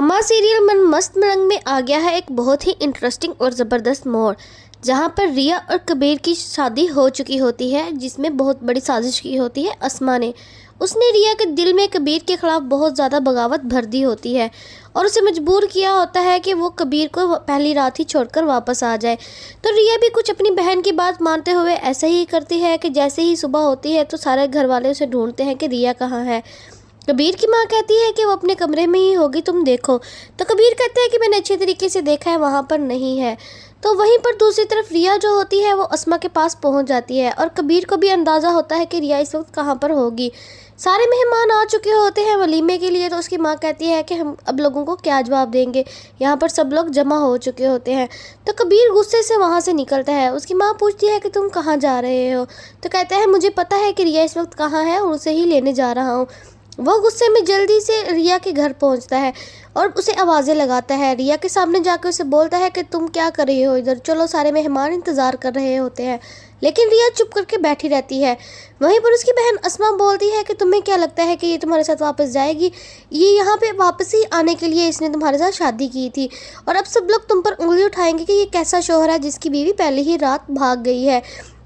अम्मा सीरियल मन मस्त मलंग में आ गया है एक बहुत ही इंटरेस्टिंग और ज़बरदस्त मोड़, जहां पर रिया और कबीर की शादी हो चुकी होती है, जिसमें बहुत बड़ी साजिश की होती है अस्मा ने। उसने रिया के दिल में कबीर के खिलाफ बहुत ज़्यादा बगावत भर दी होती है और उसे मजबूर किया होता है कि वो कबीर को पहली रात ही छोड़कर वापस आ जाए। तो रिया भी कुछ अपनी बहन की बात मानते हुए ऐसा ही करती है कि जैसे ही सुबह होती है तो सारे घर वाले उसे ढूंढते हैं कि रिया कहाँ है। कबीर की माँ कहती है कि वो अपने कमरे में ही होगी, तुम देखो। तो कबीर कहते हैं कि मैंने अच्छे तरीके से देखा है, वहाँ पर नहीं है। तो वहीं पर दूसरी तरफ रिया जो होती है वो अस्मा के पास पहुँच जाती है और कबीर को भी अंदाज़ा होता है कि रिया इस वक्त कहाँ पर होगी। सारे मेहमान आ चुके होते हैं वलीमे के लिए, तो उसकी माँ कहती है कि हम अब लोगों को क्या जवाब देंगे, यहाँ पर सब लोग जमा हो चुके होते हैं। तो कबीर गुस्से से वहाँ से निकलता है। उसकी माँ पूछती है कि तुम कहाँ जा रहे हो। तो कहता है मुझे पता है कि रिया इस वक्त कहाँ है और उसे ही लेने जा रहा हूँ। वो गुस्से में जल्दी से रिया के घर पहुंचता है और उसे आवाज़ें लगाता है। रिया के सामने जाकर उसे बोलता है कि तुम क्या कर रही हो इधर, चलो सारे मेहमान इंतज़ार कर रहे होते हैं। लेकिन रिया चुप करके बैठी रहती है। वहीं पर उसकी बहन अस्मा बोलती है कि तुम्हें क्या लगता है कि ये तुम्हारे साथ वापस जाएगी, ये यहाँ पे वापस ही आने के लिए इसने तुम्हारे साथ शादी की थी और अब सब लोग तुम पर उंगली उठाएंगे कि ये कैसा शौहर है जिसकी बीवी पहले ही रात भाग गई है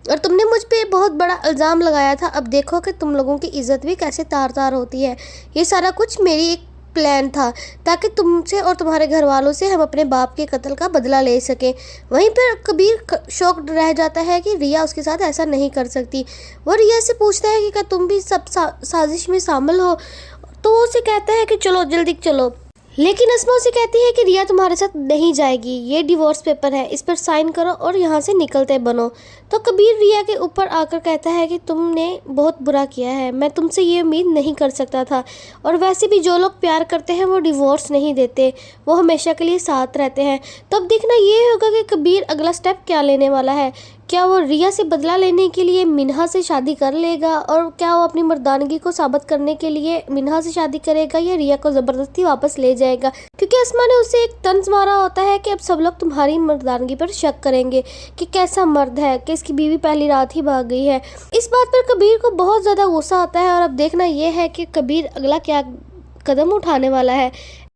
और तुमने मुझ पे बहुत बड़ा इल्ज़ाम लगाया था। अब देखो कि तुम लोगों की इज़्ज़त भी कैसे तार तार होती है। ये सारा कुछ मेरी एक प्लान था ताकि तुमसे और तुम्हारे घर वालों से हम अपने बाप के कत्ल का बदला ले सकें। वहीं पर कबीर शॉक्ड रह जाता है कि रिया उसके साथ ऐसा नहीं कर सकती। वो रिया से पूछता है कि क्या तुम भी सब साजिश में शामिल हो। तो वो उसे कहता है कि चलो जल्दी चलो। लेकिन अस्मा उसे कहती है कि रिया तुम्हारे साथ नहीं जाएगी, ये डिवोर्स पेपर है, इस पर साइन करो और यहाँ से निकलते बनो। तो कबीर रिया के ऊपर आकर कहता है कि तुमने बहुत बुरा किया है, मैं तुमसे ये उम्मीद नहीं कर सकता था और वैसे भी जो लोग प्यार करते हैं वो डिवोर्स नहीं देते, वो हमेशा के लिए साथ रहते हैं। तो अब देखना ये होगा कि कबीर अगला स्टेप क्या लेने वाला है। क्या वो रिया से बदला लेने के लिए मिन्हा से शादी कर लेगा और क्या वो अपनी मर्दानगी को साबित करने के लिए मिन्हा से शादी करेगा या रिया को ज़बरदस्ती वापस ले जाएगा, क्योंकि अस्मा ने उसे एक तंज मारा होता है कि अब सब लोग तुम्हारी मर्दानगी पर शक करेंगे कि कैसा मर्द है कि इसकी बीवी पहली रात ही भाग गई है। इस बात पर कबीर को बहुत ज़्यादा गुस्सा आता है और अब देखना यह है कि कबीर अगला क्या कदम उठाने वाला है।